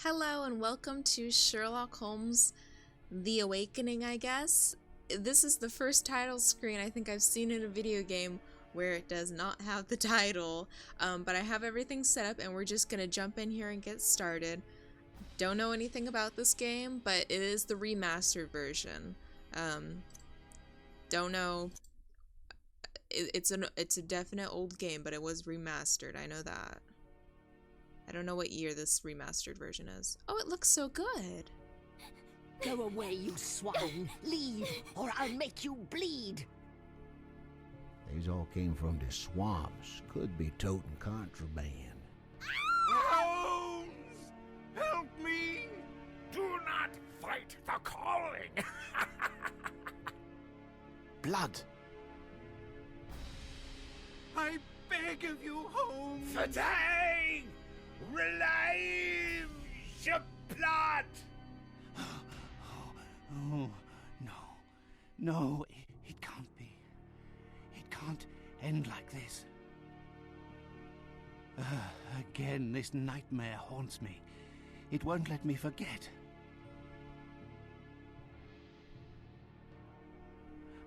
Hello and welcome to Sherlock Holmes The Awakening, I guess. This is the first title screen I think I've seen in a video game where it does not have the title, but I have everything set up and we're just gonna jump in here and get started. Don't know anything about this game, but it is the remastered version. Don't know. It's a definite old game, but it was remastered. I know that. I don't know what year this remastered version is. Oh, it looks so good. Go away, you swine! Leave, or I'll make you bleed! These all came from the swamps. Could be toting contraband. Holmes! Help me! Do not fight the calling! Blood! I beg of you, Holmes! Fatigue! Relieve your blood! Oh, no, it can't be. It can't end like this. Again, this nightmare haunts me. It won't let me forget.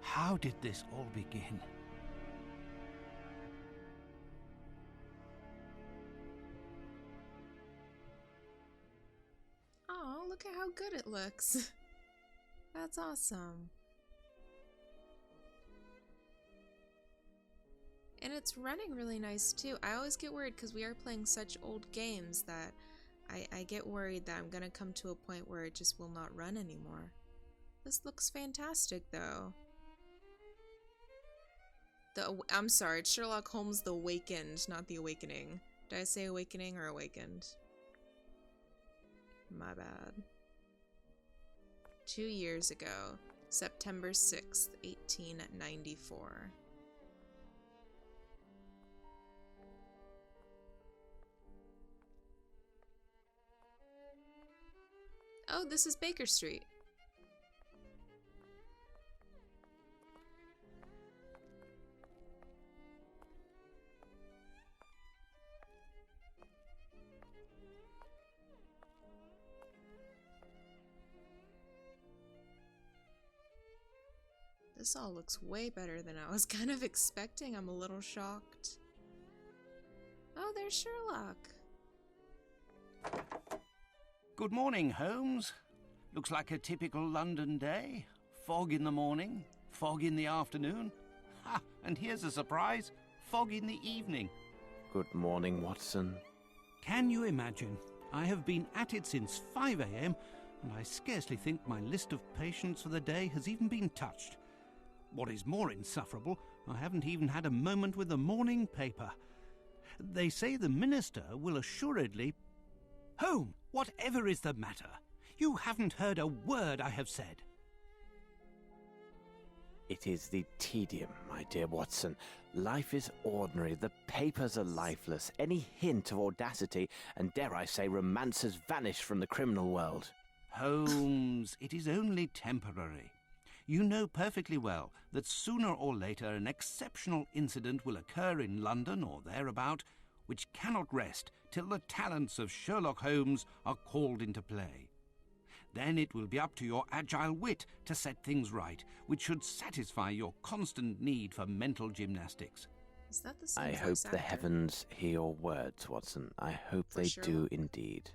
How did this all begin? Oh, look at how good it looks. That's awesome. And it's running really nice too. I always get worried because we are playing such old games that I get worried that I'm gonna come to a point where it just will not run anymore. This looks fantastic though. I'm sorry, it's Sherlock Holmes The Awakened, not The Awakening. Did I say Awakening or Awakened? My bad. 2 years ago, September 6th, 1894. Oh, this is Baker Street. This all looks way better than I was kind of expecting. I'm a little shocked. Oh, there's Sherlock. Good morning, Holmes. Looks like a typical London day. Fog in the morning, fog in the afternoon. Ha! And here's a surprise. Fog in the evening. Good morning, Watson. Can you imagine? I have been at it since 5 a.m. and I scarcely think my list of patients for the day has even been touched. What is more insufferable, I haven't even had a moment with the morning paper. They say the minister will assuredly... Home, whatever is the matter? You haven't heard a word I have said. It is the tedium, my dear Watson. Life is ordinary. The papers are lifeless. Any hint of audacity, and dare I say romance, has vanished from the criminal world. Holmes, it is only temporary. You know perfectly well that sooner or later an exceptional incident will occur in London or thereabout, which cannot rest till the talents of Sherlock Holmes are called into play. Then it will be up to your agile wit to set things right, which should satisfy your constant need for mental gymnastics. Is that the same I hope voice the actor? heavens hear your words, Watson. I hope For they Sherlock? do indeed.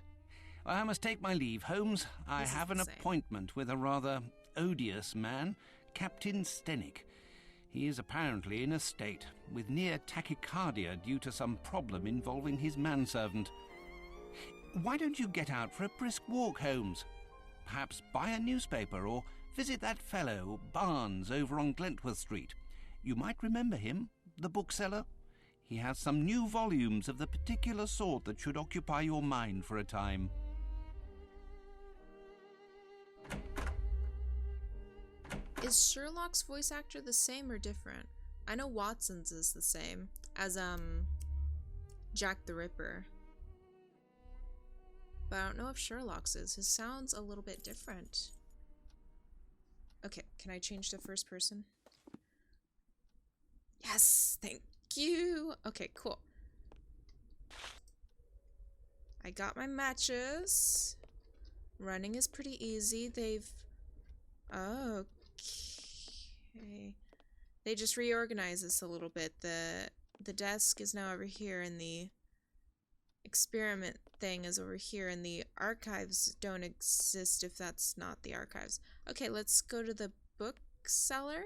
I must take my leave, Holmes. I This is have the an same. appointment with a rather odious man, Captain Stenick. He is apparently in a state, with near tachycardia due to some problem involving his manservant. Why don't you get out for a brisk walk, Holmes? Perhaps buy a newspaper or visit that fellow, Barnes, over on Glentworth Street. You might remember him, the bookseller. He has some new volumes of the particular sort that should occupy your mind for a time. Is Sherlock's voice actor the same or different? I know Watson's is the same as Jack the Ripper. But I don't know if Sherlock's is. His sounds a little bit different. Okay, can I change to first person? Yes, thank you. Okay, cool. I got my matches. Running is pretty easy. Oh, okay. They just reorganized this a little bit. The desk is now over here, and the experiment thing is over here, and the archives don't exist if that's not the archives. Okay, let's go to the bookseller.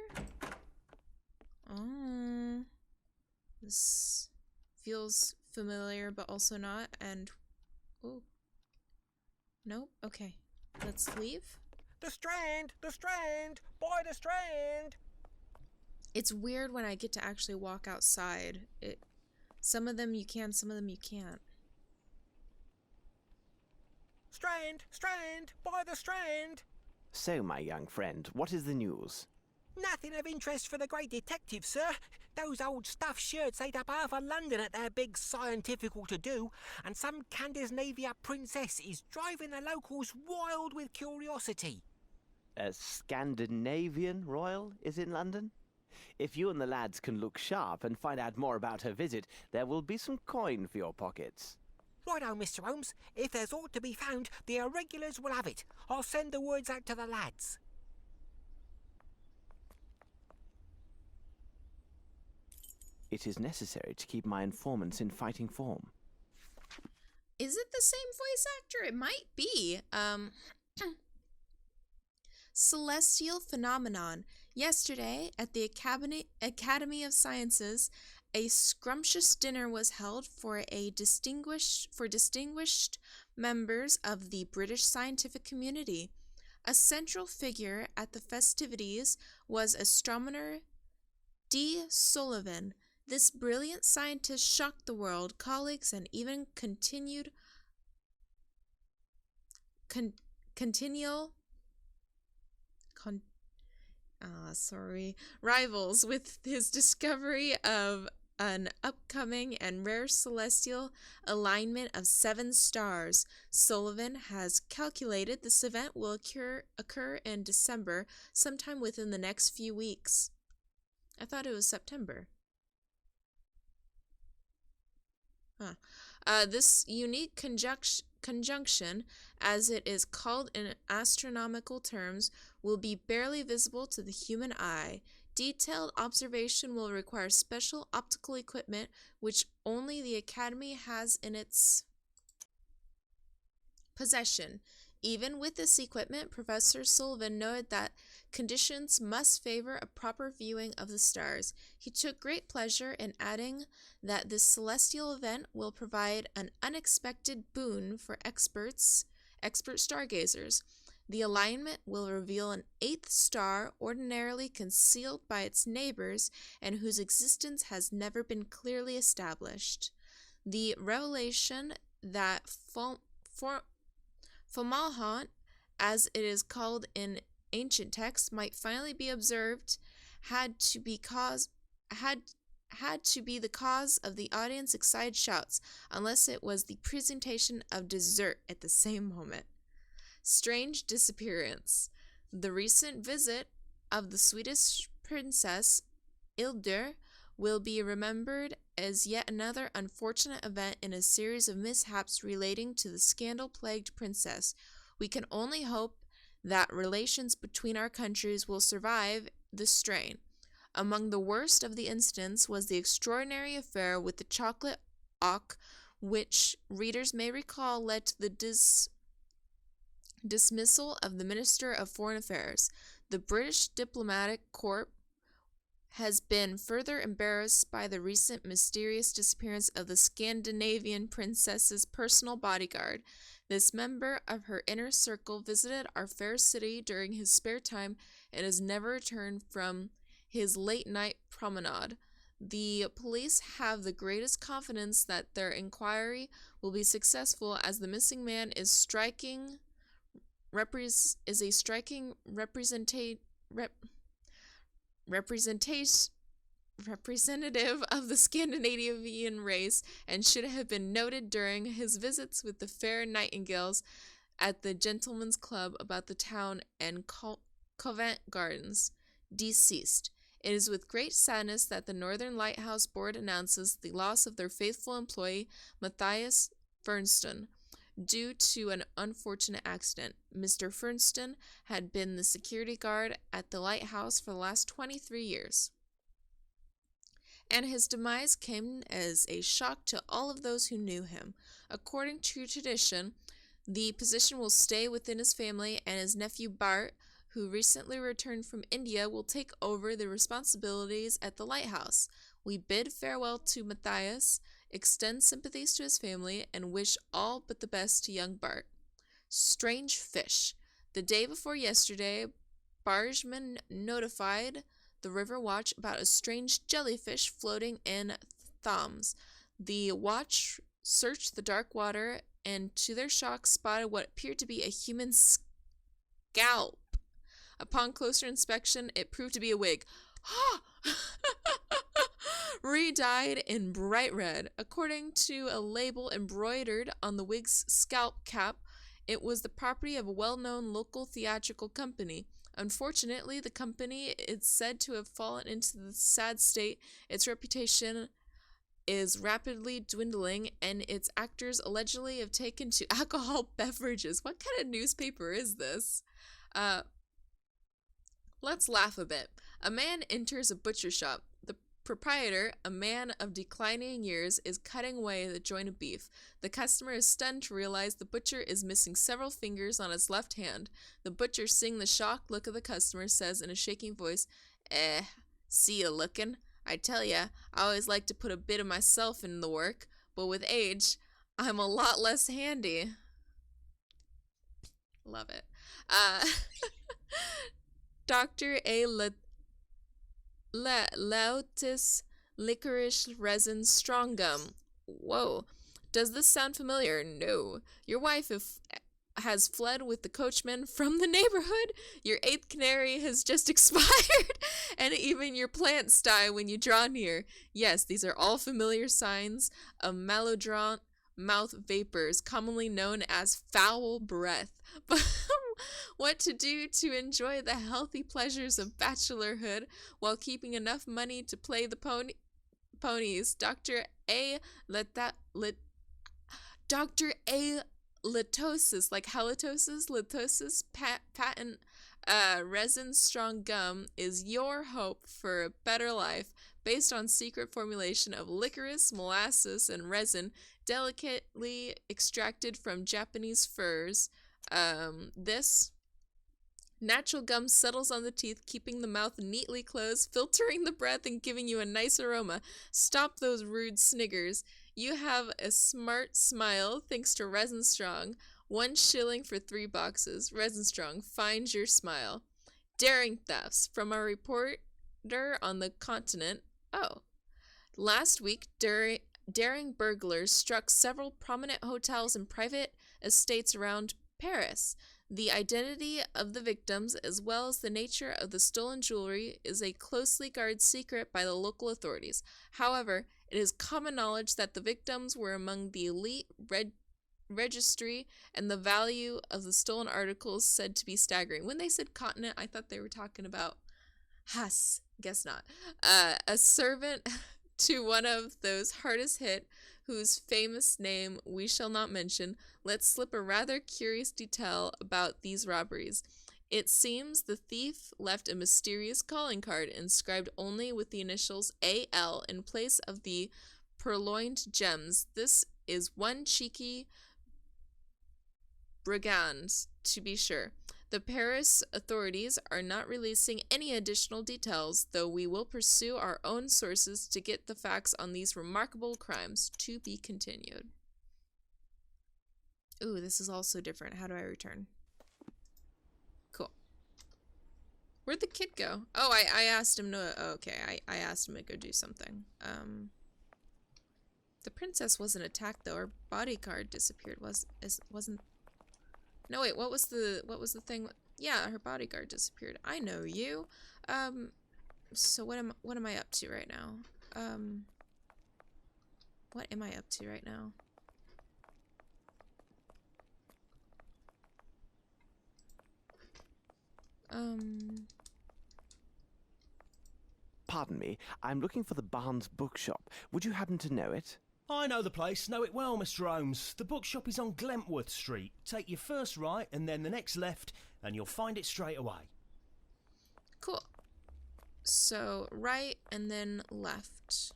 Oh, this feels familiar, but also not. And oh, nope. Okay, let's leave. The Strand! The Strand! Buy the Strand! It's weird when I get to actually walk outside. Some of them you can, some of them you can't. Strand! Strand! Buy the Strand! So, my young friend, what is the news? Nothing of interest for the great detective, sir. Those old stuffed shirts ate up half of London at their big scientifical to-do, and some Scandinavia princess is driving the locals wild with curiosity. A Scandinavian royal is in London? If you and the lads can look sharp and find out more about her visit, there will be some coin for your pockets. Righto, Mr. Holmes. If there's aught to be found, the irregulars will have it. I'll send the words out to the lads. It is necessary to keep my informants in fighting form. Is it the same voice actor? It might be. Celestial phenomenon. Yesterday, at the Academy of Sciences, a scrumptious dinner was held for distinguished members of the British scientific community. A central figure at the festivities was astronomer D. Sullivan. This brilliant scientist shocked the world, colleagues, and even rivals with his discovery of an upcoming and rare celestial alignment of 7 stars. Sullivan has calculated this event will occur in December, sometime within the next few weeks. I thought it was September. This unique conjunction, as it is called in astronomical terms, will be barely visible to the human eye. Detailed observation will require special optical equipment, which only the Academy has in its possession. Even with this equipment, Professor Sullivan noted that conditions must favor a proper viewing of the stars. He took great pleasure in adding that this celestial event will provide an unexpected boon for expert stargazers. The alignment will reveal an 8th star ordinarily concealed by its neighbors and whose existence has never been clearly established. The revelation that Fomalhaut, as it is called in ancient texts, might finally be observed had to be the cause of the audience's excited shouts, unless it was the presentation of dessert at the same moment. Strange disappearance. The recent visit of the Swedish princess Ildur will be remembered as yet another unfortunate event in a series of mishaps relating to the scandal-plagued princess. We can only hope that relations between our countries will survive the strain. Among the worst of the incidents was the extraordinary affair with the chocolate auk, which readers may recall led to the dismissal of the Minister of Foreign Affairs. The British diplomatic corps has been further embarrassed by the recent mysterious disappearance of the Scandinavian princess's personal bodyguard. This member of her inner circle visited our fair city during his spare time and has never returned from his late-night promenade. The police have the greatest confidence that their inquiry will be successful, as the missing man is a striking representative of the Scandinavian race and should have been noted during his visits with the fair nightingales at the Gentlemen's Club about the town and Covent Gardens. Deceased. It is with great sadness that the Northern Lighthouse Board announces the loss of their faithful employee, Matthias Fernstone. due to an unfortunate accident. Mr. Fernston had been the security guard at the lighthouse for the last 23 years. And his demise came as a shock to all of those who knew him. According to tradition, the position will stay within his family, and his nephew Bart, who recently returned from India, will take over the responsibilities at the lighthouse. We bid farewell to Matthias, extend sympathies to his family, and wish all but the best to young Bart. Strange fish. The day before yesterday, bargemen notified the River Watch about a strange jellyfish floating in Thames. The watch searched the dark water and, to their shock, spotted what appeared to be a human scalp. Upon closer inspection, it proved to be a wig. Re-dyed in bright red. According to a label embroidered on the wig's scalp cap, it was the property of a well-known local theatrical company. Unfortunately, the company is said to have fallen into the sad state its reputation is rapidly dwindling, and its actors allegedly have taken to alcohol beverages. What kind of newspaper is this? Let's laugh a bit. A man enters a butcher shop. The proprietor, a man of declining years, is cutting away the joint of beef. The customer is stunned to realize the butcher is missing several fingers on his left hand. The butcher, seeing the shocked look of the customer, says in a shaking voice, see you looking? I tell ya, I always like to put a bit of myself in the work, but with age, I'm a lot less handy. Love it. Dr. A. Lautis Licorice Resin Strong Gum. Whoa. Does this sound familiar? No. Your wife has fled with the coachman from the neighborhood. Your 8th canary has just expired. And even your plants die when you draw near. Yes, these are all familiar signs of maladroit mouth vapors, commonly known as foul breath. But what to do to enjoy the healthy pleasures of bachelorhood while keeping enough money to play the ponies? Dr. A. Litosis, like halitosis, litosis, patent resin strong gum is your hope for a better life, based on secret formulation of licorice, molasses, and resin delicately extracted from Japanese firs. This natural gum settles on the teeth, keeping the mouth neatly closed, filtering the breath, and giving you a nice aroma. Stop those rude sniggers. You have a smart smile thanks to Resin Strong. 1 shilling for 3 boxes. Resin Strong, find your smile. Daring thefts. From a reporter on the continent. Oh. Last week, daring burglars struck several prominent hotels and private estates around Paris. The identity of the victims, as well as the nature of the stolen jewelry, is a closely guarded secret by the local authorities. However, it is common knowledge that the victims were among the elite registry, and the value of the stolen articles said to be staggering. When they said continent, I thought they were talking about Haas. Guess not. A servant to one of those hardest hit, whose famous name we shall not mention, lets slip a rather curious detail about these robberies. It seems the thief left a mysterious calling card inscribed only with the initials AL in place of the purloined gems. This is one cheeky brigand, to be sure. The Paris authorities are not releasing any additional details, though we will pursue our own sources to get the facts on these remarkable crimes. To be continued. Ooh, this is also different. How do I return? Cool. Where'd the kid go? Oh, I asked him to... Oh, okay, I asked him to go do something. The princess wasn't attacked, though. Her bodyguard disappeared. Wasn't... No, wait, what was the thing? Yeah, her bodyguard disappeared. I know you. So what am I up to right now? What am I up to right now? Pardon me, I'm looking for the Barnes bookshop. Would you happen to know it? I know the place, know it well, Mr. Holmes. The bookshop is on Glentworth Street. Take your first right and then the next left, and you'll find it straight away. Cool. So, right and then left.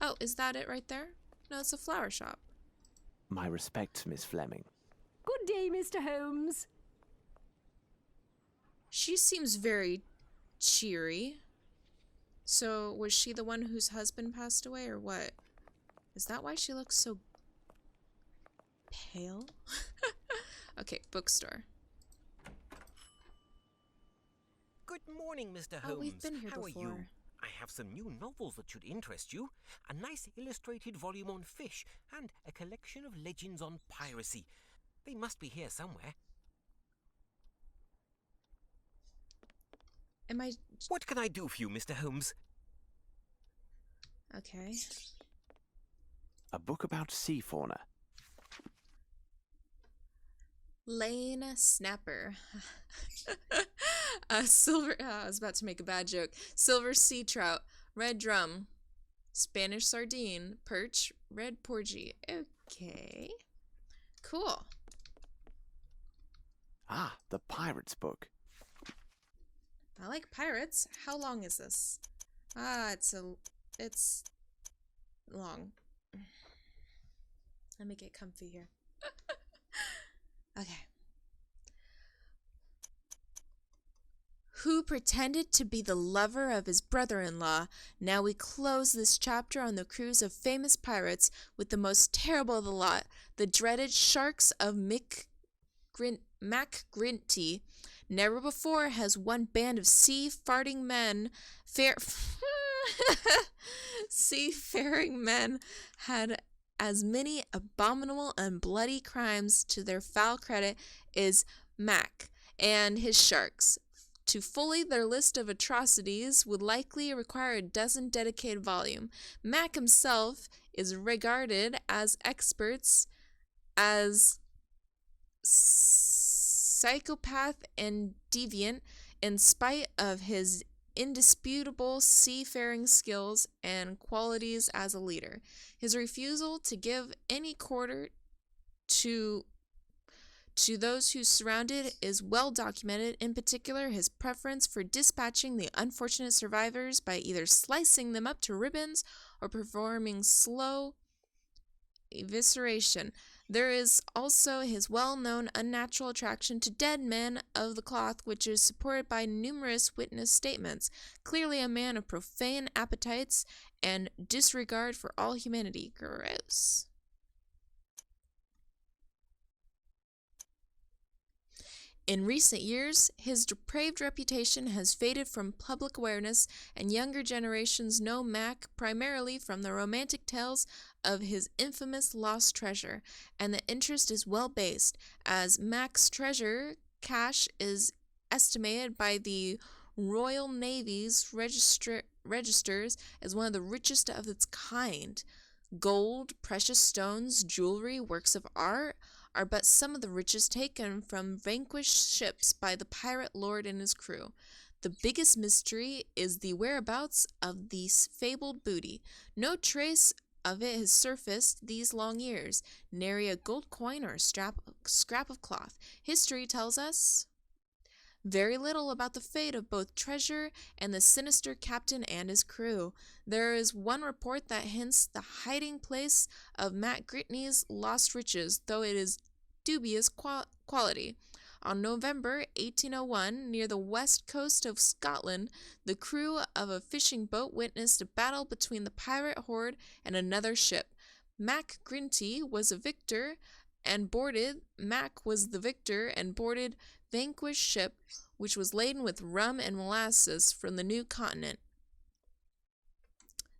Oh, is that it right there? No, it's a flower shop. My respects, Miss Fleming. Good day, Mr. Holmes. She seems very cheery. So, was she the one whose husband passed away, or what? Is that why she looks so pale? Okay, bookstore. Good morning, Mr. Oh, Holmes. we've been here How before. are you? I have some new novels that should interest you. A nice illustrated volume on fish and a collection of legends on piracy. They must be here somewhere. Am I... What can I do for you, Mr. Holmes? Okay. A book about sea fauna. Lane Snapper. Silver... I was about to make a bad joke. Silver sea trout. Red drum. Spanish sardine. Perch. Red porgy. Okay. Cool. Ah, the pirate's book. I like pirates. How long is this? Ah, it's long. Let me get comfy here. Okay. Who pretended to be the lover of his brother-in-law. Now we close this chapter on the cruise of famous pirates with the most terrible of the lot, the dreaded sharks of Mac Grinty. Never before has one band of seafaring men seafaring men had as many abominable and bloody crimes to their foul credit as Mac and his sharks. To fully their list of atrocities would likely require a dozen dedicated volume. Mac himself is regarded as experts as psychopath and deviant in spite of his indisputable seafaring skills and qualities as a leader. His refusal to give any quarter to those who surrounded is well documented, in particular his preference for dispatching the unfortunate survivors by either slicing them up to ribbons or performing slow evisceration. There is also his well-known unnatural attraction to dead men of the cloth, which is supported by numerous witness statements. Clearly a man of profane appetites and disregard for all humanity. Gross. In recent years, his depraved reputation has faded from public awareness, and younger generations know Mac primarily from the romantic tales of his infamous lost treasure, and the interest is well based, as Mac's treasure cache is estimated by the Royal Navy's registers as one of the richest of its kind. Gold, precious stones, jewelry, works of art are but some of the riches taken from vanquished ships by the pirate lord and his crew. The biggest mystery is the whereabouts of the fabled booty. No trace of it has surfaced these long years, nary a gold coin or a scrap of cloth. History tells us very little about the fate of both treasure and the sinister captain and his crew. There is one report that hints the hiding place of Matt Gritney's lost riches, though it is dubious quality. On November 1801, near the west coast of Scotland, the crew of a fishing boat witnessed a battle between the pirate horde and another ship. Mac was the victor and boarded vanquished ship, which was laden with rum and molasses from the new continent.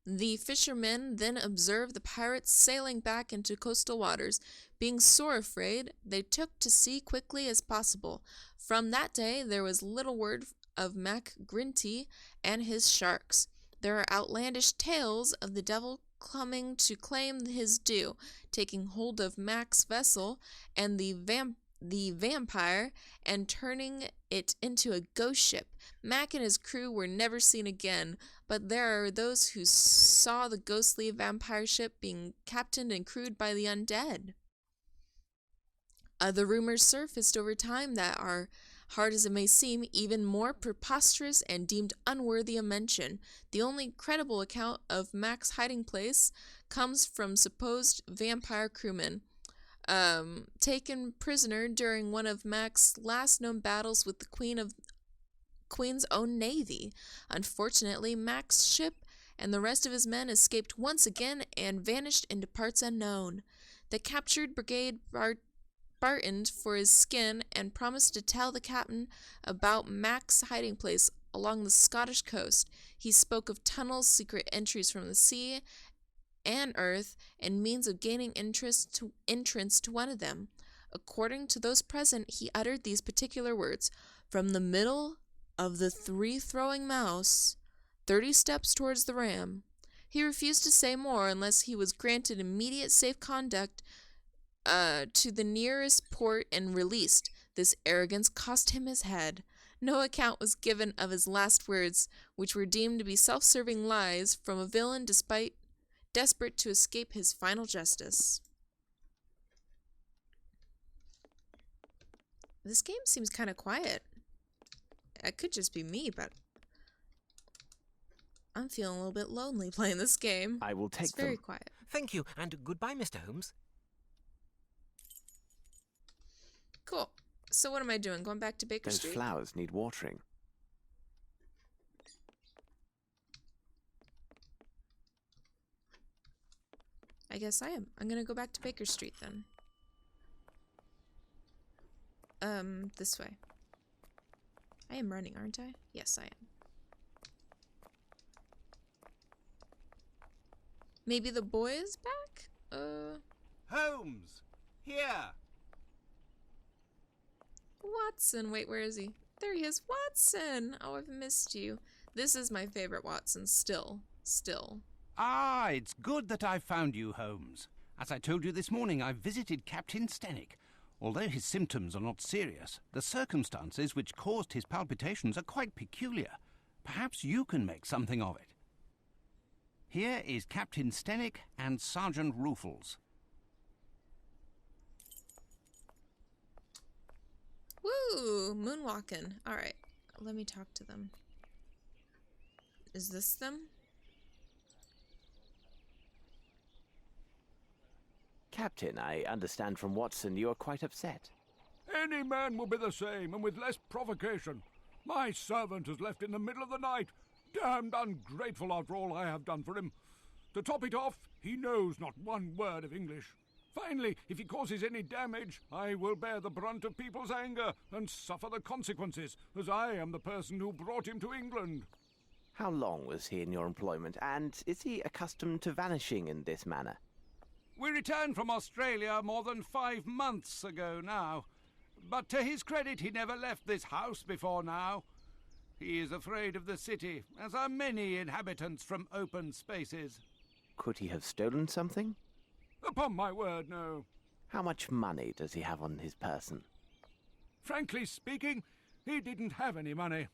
The fishermen then observed the pirates sailing back into coastal waters. Being sore afraid, they took to sea quickly as possible. From that day, there was little word of Mac Grinty and his sharks. There are outlandish tales of the devil coming to claim his due, taking hold of Mac's vessel, and the the vampire and turning it into a ghost ship. Mac and his crew were never seen again, but there are those who saw the ghostly vampire ship being captained and crewed by the undead. Other rumors surfaced over time that are, hard as it may seem, even more preposterous and deemed unworthy of mention. The only credible account of Mac's hiding place comes from supposed vampire crewmen taken prisoner during one of Mac's last known battles with the Queen's own navy. Unfortunately, Mac's ship and the rest of his men escaped once again and vanished into parts unknown. The captured brigade bargained for his skin and promised to tell the captain about Mac's hiding place along the Scottish coast. He spoke of tunnels, secret entries from the sea and earth, and means of gaining entrance to one of them. According to those present, he uttered these particular words: "From the middle of the three-throwing mouse, 30 steps towards the ram." He refused to say more unless he was granted immediate safe conduct to the nearest port and released. This arrogance cost him his head. No account was given of his last words, which were deemed to be self-serving lies from a villain desperate to escape his final justice. This game seems kind of quiet. It could just be me, but I'm feeling a little bit lonely playing this game. I will take It's very them. quiet. Thank you, and goodbye, Mr. Holmes. Cool. So what am I doing? Going back to Baker Those Street? flowers need watering. I guess I am. I'm gonna go back to Baker Street then. This way. I am running, aren't I? Yes, I am. Maybe the boy is back? Holmes! Here! Watson. Wait, where is he? There he is. Watson! Oh, I've missed you. This is my favorite Watson, still. Ah, it's good that I found you, Holmes. As I told you this morning, I visited Captain Stenick. Although his symptoms are not serious, the circumstances which caused his palpitations are quite peculiar. Perhaps you can make something of it. Here is Captain Stenick and Sergeant Ruffles. Woo! Moonwalking. Alright, let me talk to them. Is this them? Captain, I understand from Watson you are quite upset. Any man will be the same, and with less provocation. My servant has left in the middle of the night. Damned ungrateful after all I have done for him. To top it off, he knows not one word of English. Finally, if he causes any damage, I will bear the brunt of people's anger and suffer the consequences, as I am the person who brought him to England. How long was he in your employment, and is he accustomed to vanishing in this manner? We returned from Australia more than 5 months ago now. But to his credit, he never left this house before now. He is afraid of the city, as are many inhabitants from open spaces. Could he have stolen something? Upon my word, no. How much money does he have on his person? Frankly speaking, he didn't have any money.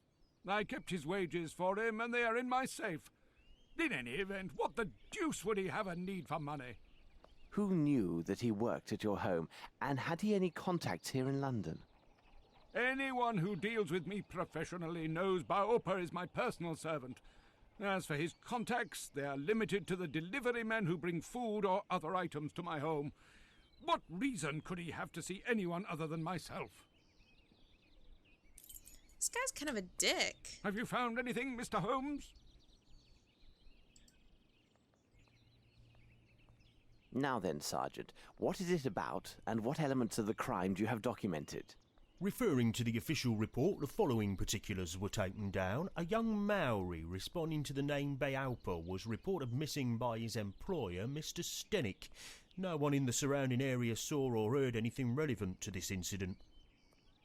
I kept his wages for him, and they are in my safe. In any event, what the deuce would he have a need for money? Who knew that he worked at your home, and had he any contacts here in London? Anyone who deals with me professionally knows Baopa is my personal servant. As for his contacts, they are limited to the delivery men who bring food or other items to my home. What reason could he have to see anyone other than myself? This guy's kind of a dick. Have you found anything, Mr. Holmes? Now then, Sergeant, what is it about, and what elements of the crime do you have documented? Referring to the official report, the following particulars were taken down. A young Maori responding to the name Baopa was reported missing by his employer, Mr. Stenick. No one in the surrounding area saw or heard anything relevant to this incident.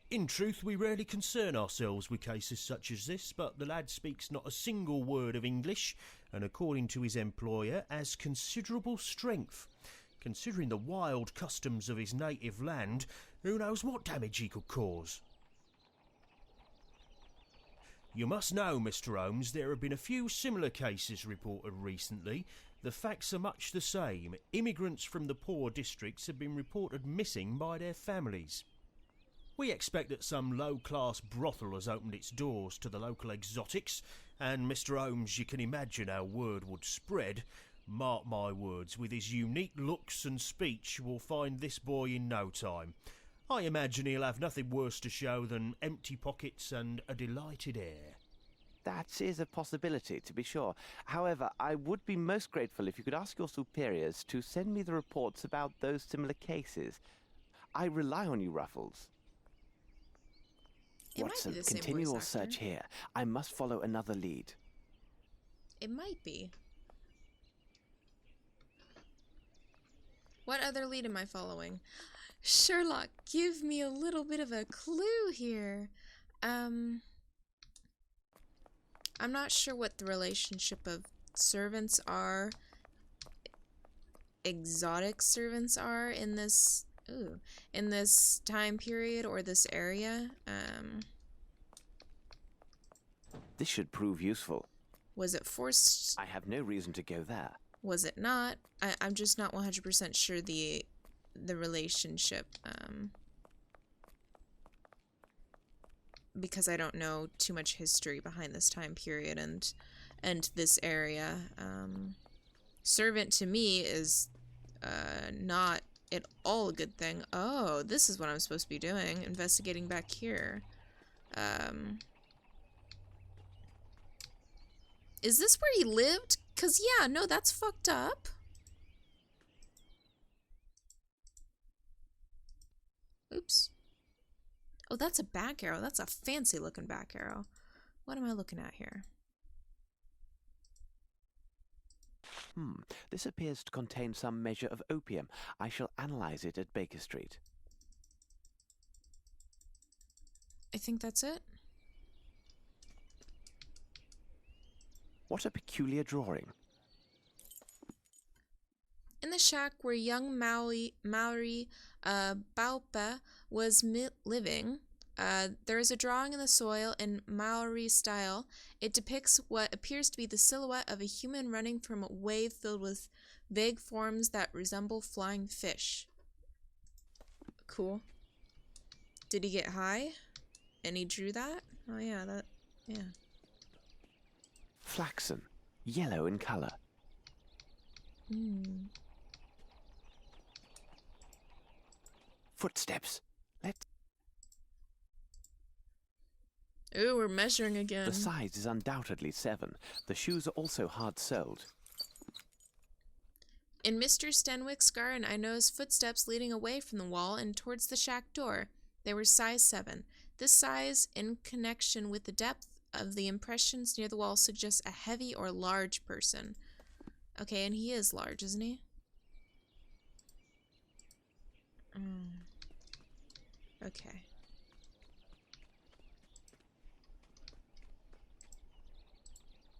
In truth, we rarely concern ourselves with cases such as this, but the lad speaks not a single word of English, and according to his employer, has considerable strength. Considering the wild customs of his native land, who knows what damage he could cause? You must know, Mr. Holmes, there have been a few similar cases reported recently. The facts are much the same. Immigrants from the poor districts have been reported missing by their families. We expect that some low-class brothel has opened its doors to the local exotics, and Mr. Holmes, you can imagine how word would spread. Mark my words, with his unique looks and speech, we'll find this boy in no time. I imagine he'll have nothing worse to show than empty pockets and a delighted air. That is a possibility, to be sure. However, I would be most grateful if you could ask your superiors to send me the reports about those similar cases. I rely on you, Ruffles. Watson, continue your search here. I must follow another lead. It might be. What other lead am I following? Sherlock, give me a little bit of a clue here. I'm not sure what the relationship of servants are, exotic servants are in this time period or this area. This should prove useful. Was it forced? I have no reason to go there. Was it not? I'm just not 100% sure the relationship, because I don't know too much history behind this time period and this area. Servant to me is not at all a good thing. Oh, this is what I'm supposed to be doing, investigating back here. Is this where he lived? 'Cause yeah, no, that's fucked up. Oops. Oh, that's a back arrow. That's a fancy looking back arrow. What am I looking at here? This appears to contain some measure of opium. I shall analyze it at Baker Street. I think that's it. What a peculiar drawing. In the shack where young Maori Baupa was living, there is a drawing in the soil in Maori style. It depicts what appears to be the silhouette of a human running from a wave filled with vague forms that resemble flying fish. Cool. Did he get high? And he drew that? Oh yeah, yeah. Flaxen, yellow in colour. Footsteps. Ooh, we're measuring again. The size is undoubtedly 7. The shoes are also hard-soled. In Mr. Stenwick's garden, I noticed footsteps leading away from the wall and towards the shack door. They were size 7. This size, in connection with the depth of the impressions near the wall, suggests a heavy or large person. Okay, and he is large, isn't he? Okay.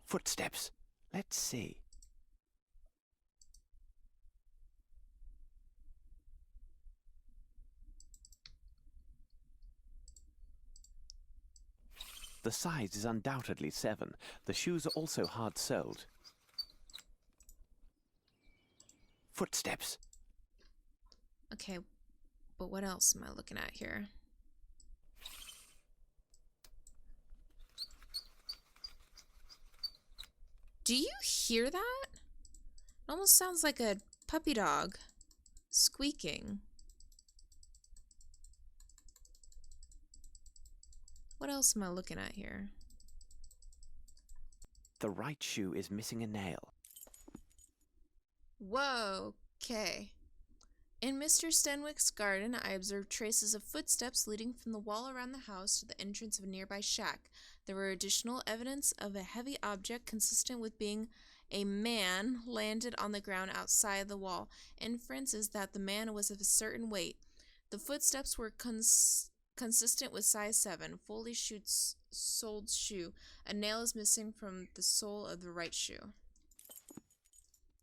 Footsteps. Let's see. The size is undoubtedly 7. The shoes are also hard-soled. Footsteps. Okay, but what else am I looking at here? Do you hear that? It almost sounds like a puppy dog squeaking. What else am I looking at here? The right shoe is missing a nail. Whoa, okay. In Mr. Stenwick's garden, I observed traces of footsteps leading from the wall around the house to the entrance of a nearby shack. There were additional evidence of a heavy object consistent with being a man landed on the ground outside the wall. Inference is that the man was of a certain weight. The footsteps were consistent with size 7, fully soled shoe. A nail is missing from the sole of the right shoe.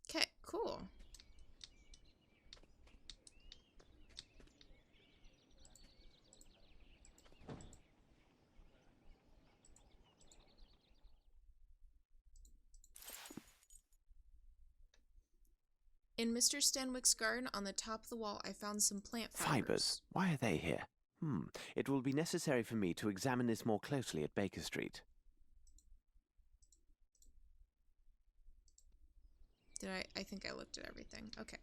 Okay, cool. In Mr. Stanwick's garden, on the top of the wall, I found some plant fibers. Fibers? Why are they here? It will be necessary for me to examine this more closely at Baker Street. Did I think I looked at everything. Okay.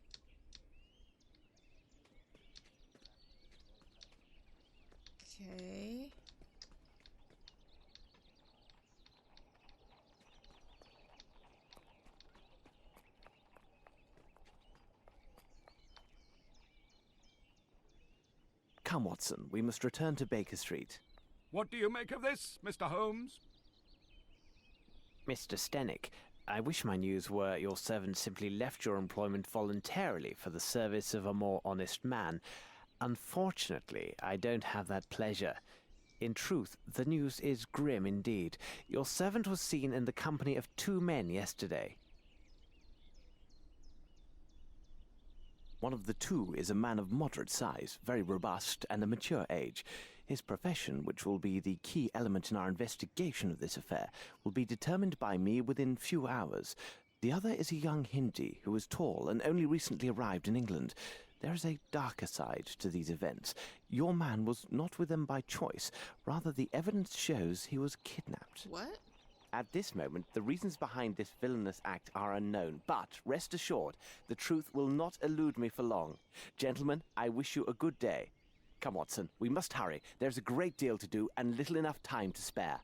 Okay. Come, Watson, we must return to Baker Street. What do you make of this, Mr. Holmes? Mr. Stenick, I wish my news were your servant simply left your employment voluntarily for the service of a more honest man. Unfortunately, I don't have that pleasure. In truth, the news is grim indeed. Your servant was seen in the company of 2 men yesterday. One of the 2 is a man of moderate size, very robust, and a mature age. His profession, which will be the key element in our investigation of this affair, will be determined by me within few hours. The other is a young Hindi who is tall and only recently arrived in England. There is a darker side to these events. Your man was not with them by choice. Rather, the evidence shows he was kidnapped. What? At this moment, the reasons behind this villainous act are unknown, but rest assured, the truth will not elude me for long. Gentlemen, I wish you a good day. Come, Watson, we must hurry. There's a great deal to do and little enough time to spare.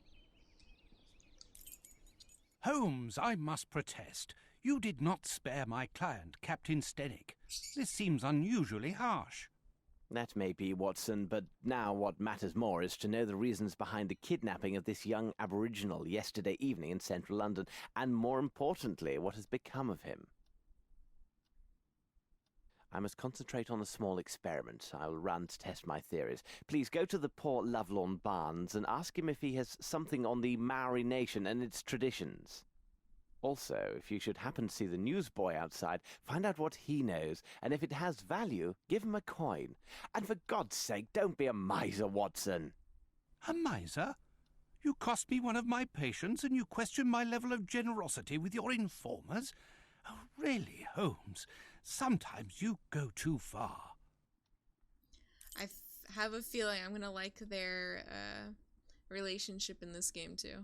Holmes, I must protest. You did not spare my client, Captain Stenick. This seems unusually harsh. That may be, Watson, but now what matters more is to know the reasons behind the kidnapping of this young aboriginal yesterday evening in central London, and more importantly, what has become of him. I must concentrate on a small experiment I will run to test my theories. Please go to the poor Lovelorn Barnes and ask him if he has something on the Maori nation and its traditions. Also, if you should happen to see the newsboy outside, find out what he knows, and if it has value, give him a coin. And for God's sake, don't be a miser, Watson. A miser? You cost me one of my patients, and you question my level of generosity with your informers? Oh, really, Holmes, sometimes you go too far. I have a feeling I'm gonna like their relationship in this game too.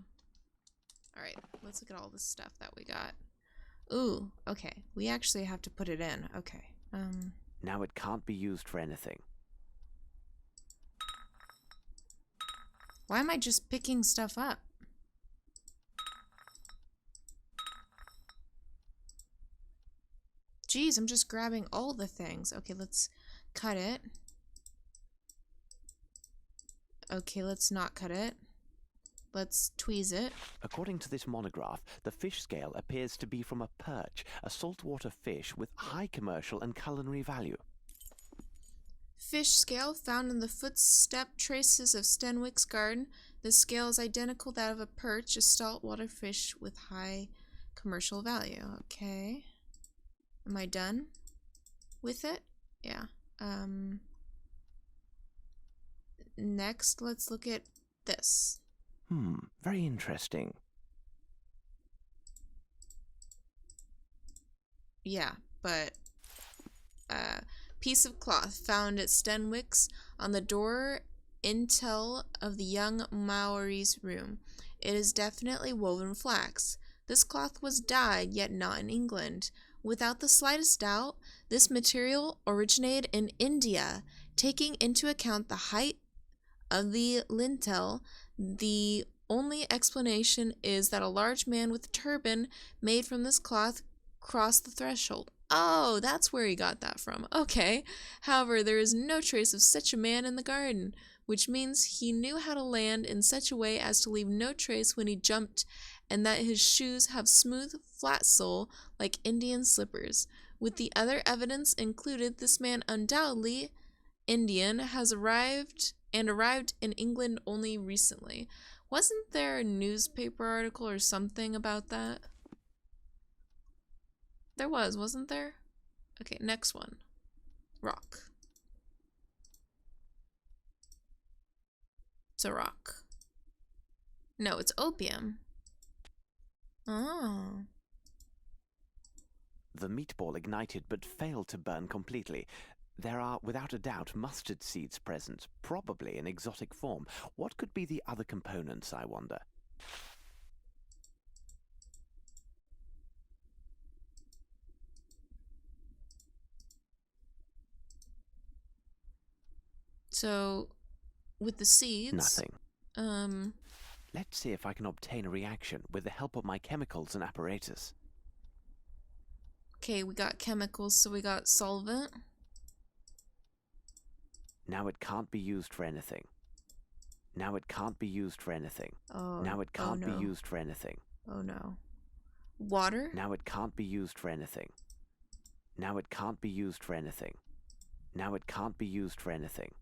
Alright, let's look at all the stuff that we got. Ooh, okay. We actually have to put it in. Okay. Now it can't be used for anything. Why am I just picking stuff up? Jeez, I'm just grabbing all the things. Okay, let's cut it. Okay, let's not cut it. Let's tweeze it. According to this monograph, the fish scale appears to be from a perch, a saltwater fish with high commercial and culinary value. Fish scale found in the footstep traces of Stenwick's garden. The scale is identical to that of a perch, a saltwater fish with high commercial value. Okay. Am I done with it? Yeah. Next, let's look at this. Very interesting. Yeah, but piece of cloth found at Stenwick's on the door intel of the young Maori's room. It is definitely woven flax. This cloth was dyed, yet not in England. Without the slightest doubt, this material originated in India. Taking into account the height of the lintel, the only explanation is that a large man with a turban made from this cloth crossed the threshold. Oh, that's where he got that from. Okay. However, there is no trace of such a man in the garden, which means he knew how to land in such a way as to leave no trace when he jumped, and that his shoes have smooth, flat sole like Indian slippers. With the other evidence included, this man undoubtedly Indian has arrived in England only recently. Wasn't there a newspaper article or something about that? There was, wasn't there? Okay, next one. Rock. It's a rock. No, it's opium. Oh. The meatball ignited but failed to burn completely. There are, without a doubt, mustard seeds present, probably in exotic form. What could be the other components, I wonder? So, with the seeds... Nothing. Let's see if I can obtain a reaction with the help of my chemicals and apparatus. Okay, we got chemicals, so we got solvent. Now it can't be used for anything. Now it can't be used for anything. Oh, Now it can't no. be used for anything. Oh no. Water? Now it can't be used for anything. Now it can't be used for anything. Now it can't be used for anything.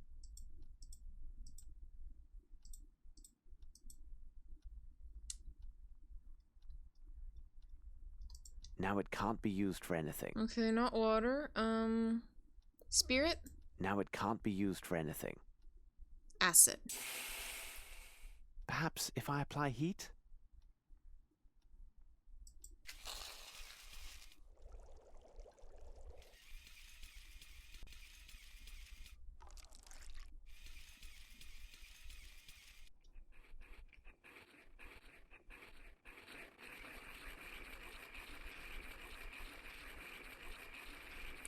Now it can't be used for anything. Okay, not water. Spirit? Now it can't be used for anything. Acid. Perhaps if I apply heat?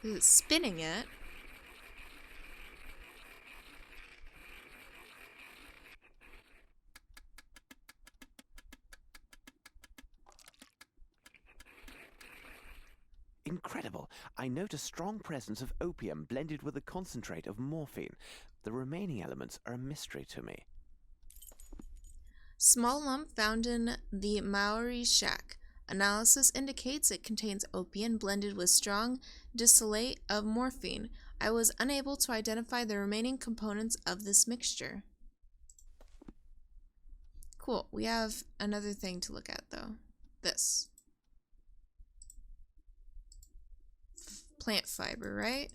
Is it spinning it? Incredible! I note a strong presence of opium blended with a concentrate of morphine. The remaining elements are a mystery to me. Small lump found in the Maori shack. Analysis indicates it contains opium blended with strong distillate of morphine. I was unable to identify the remaining components of this mixture. Cool. We have another thing to look at, though. This. Plant fiber, right?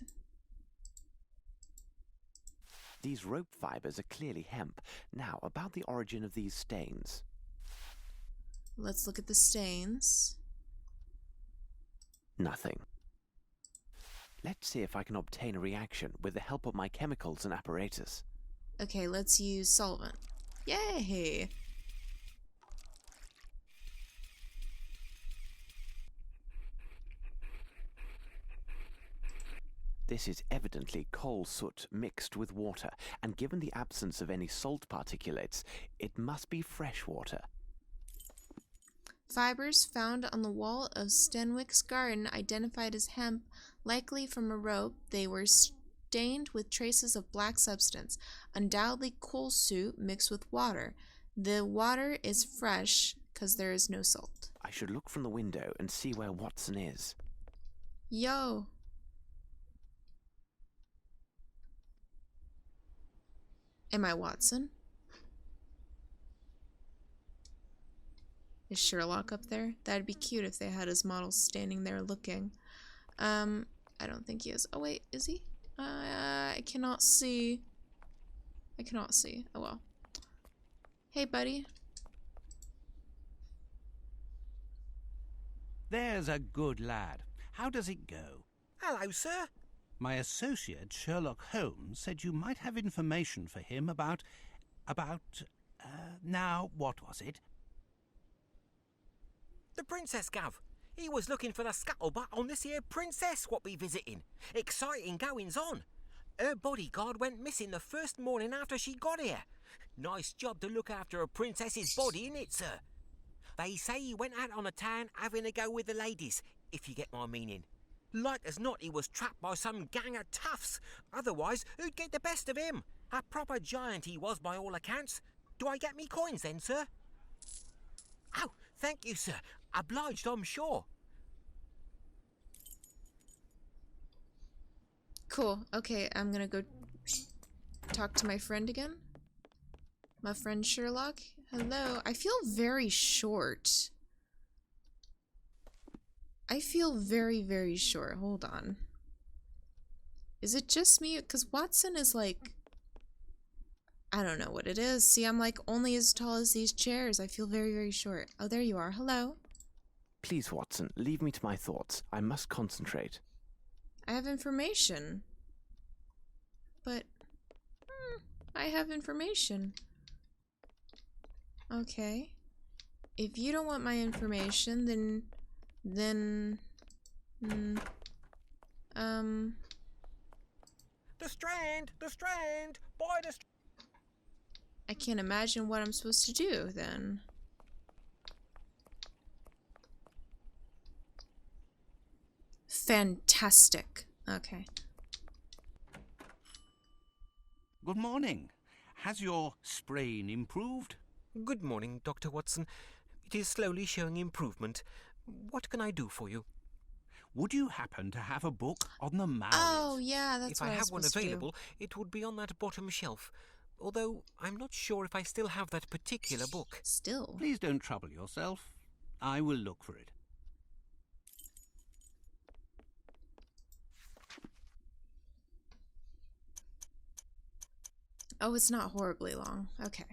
These rope fibers are clearly hemp. Now, about the origin of these stains. Let's look at the stains. Nothing. Let's see if I can obtain a reaction with the help of my chemicals and apparatus. Okay, let's use solvent. Yay! This is evidently coal soot mixed with water, and given the absence of any salt particulates, it must be fresh water. Fibers found on the wall of Stenwick's garden identified as hemp, likely from a rope. They were stained with traces of black substance, undoubtedly coal soot mixed with water. The water is fresh because there is no salt. I should look from the window and see where Watson is. Yo! Am I Watson? Is Sherlock up there? That'd be cute if they had his model standing there looking. I don't think he is. Oh wait, is he? I cannot see. I cannot see. Oh well. Hey buddy. There's a good lad. How does it go? Hello, sir. My associate, Sherlock Holmes, said you might have information for him about, now, what was it? The princess, Gav. He was looking for the scuttlebutt on this here princess what be visiting. Exciting goings on. Her bodyguard went missing the first morning after she got here. Nice job to look after a princess's body, innit, sir? They say he went out on the town having a go with the ladies, if you get my meaning. Like as not, he was trapped by some gang of toughs. Otherwise, who'd get the best of him? A proper giant he was by all accounts. Do I get me coins then, sir? Oh, thank you, sir. Obliged, I'm sure. Cool. Okay, I'm gonna go talk to my friend again. My friend Sherlock. Hello. I feel very short. I feel very, very short. Hold on. Is it just me? Because Watson is like... I don't know what it is. See, I'm like only as tall as these chairs. I feel very, very short. Oh, there you are. Hello. Please, Watson, leave me to my thoughts. I must concentrate. I have information. But... I have information. Okay. If you don't want my information, then... The Strand! The Strand! By the I can't imagine what I'm supposed to do, then. Fantastic. Okay. Good morning. Has your sprain improved? Good morning, Dr. Watson. It is slowly showing improvement. What can I do for you? Would you happen to have a book on the Maoris? Oh, yeah, that's If what I I was have one supposed to do. available, it would be on that bottom shelf. Although, I'm not sure if I still have that particular book. Still. Please don't trouble yourself. I will look for it. Oh, it's not horribly long. Okay.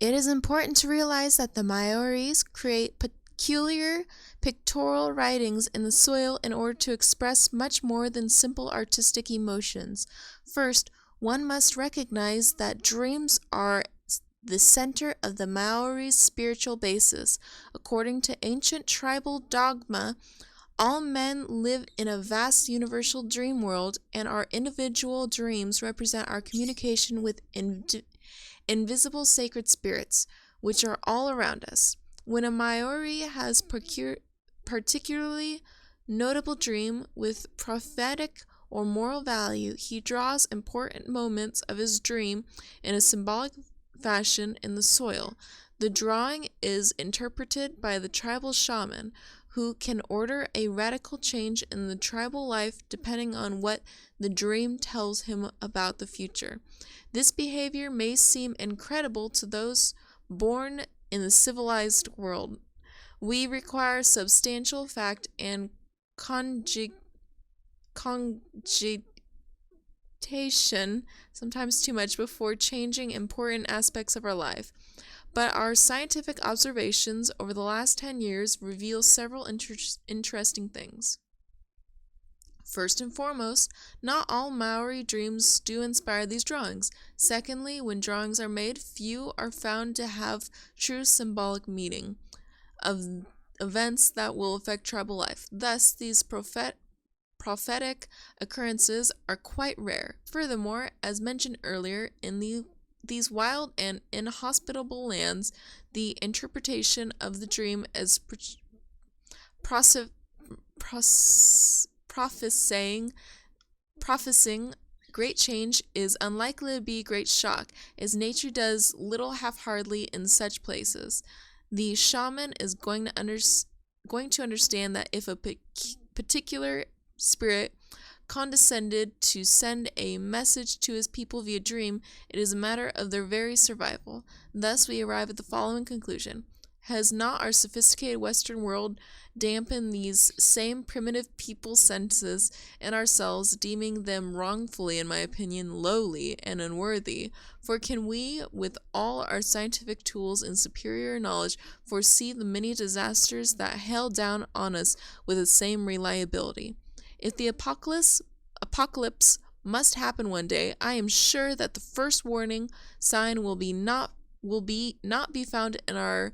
It is important to realize that the Maoris create peculiar pictorial writings in the soil in order to express much more than simple artistic emotions. First, one must recognize that dreams are the center of the Maori's spiritual basis. According to ancient tribal dogma, all men live in a vast universal dream world, and our individual dreams represent our communication with invisible sacred spirits, which are all around us. When a Maori has particularly notable dream with prophetic or moral value, he draws important moments of his dream in a symbolic fashion in the soil. The drawing is interpreted by the tribal shaman, who can order a radical change in the tribal life depending on what the dream tells him about the future. This behavior may seem incredible to those born in the civilized world. We require substantial fact and cogitation, sometimes too much, before changing important aspects of our life. But our scientific observations over the last 10 years reveal several interesting things. First and foremost, not all Maori dreams do inspire these drawings. Secondly, when drawings are made, few are found to have true symbolic meaning of events that will affect tribal life. Thus, these prophetic occurrences are quite rare. Furthermore, as mentioned earlier, in these wild and inhospitable lands, the interpretation of the dream as prophesying great change is unlikely to be a great shock, as nature does little half-heartedly in such places. The shaman is going to understand that if a particular spirit condescended to send a message to his people via dream, it is a matter of their very survival. Thus, we arrive at the following conclusion. Has not our sophisticated Western world dampened these same primitive people senses in ourselves, deeming them wrongfully, in my opinion, lowly and unworthy? For can we, with all our scientific tools and superior knowledge, foresee the many disasters that hail down on us with the same reliability? If the apocalypse must happen one day, I am sure that the first warning sign will not be found in our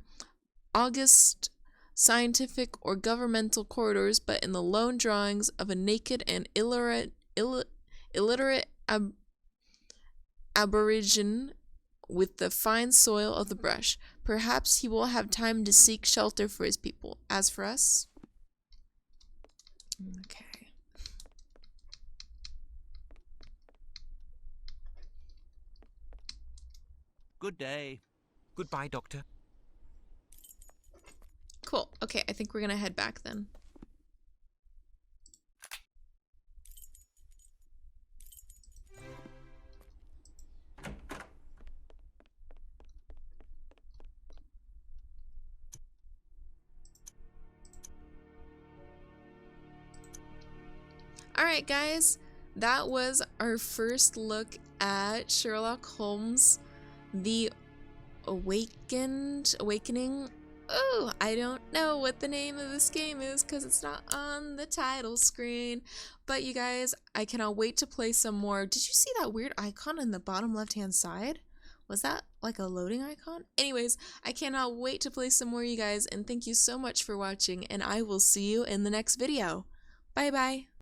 august scientific or governmental corridors, but in the lone drawings of a naked and illiterate aborigine with the fine soil of the brush. Perhaps he will have time to seek shelter for his people. As for us... Okay. Good day. Goodbye, Doctor. Cool. Okay, I think we're gonna head back then. Alright guys, that was our first look at Sherlock Holmes, The Awakening. Oh, I don't know what the name of this game is because it's not on the title screen. But you guys, I cannot wait to play some more. Did you see that weird icon in the bottom left-hand side? Was that like a loading icon? Anyways, I cannot wait to play some more, you guys, and thank you so much for watching, and I will see you in the next video. Bye-bye.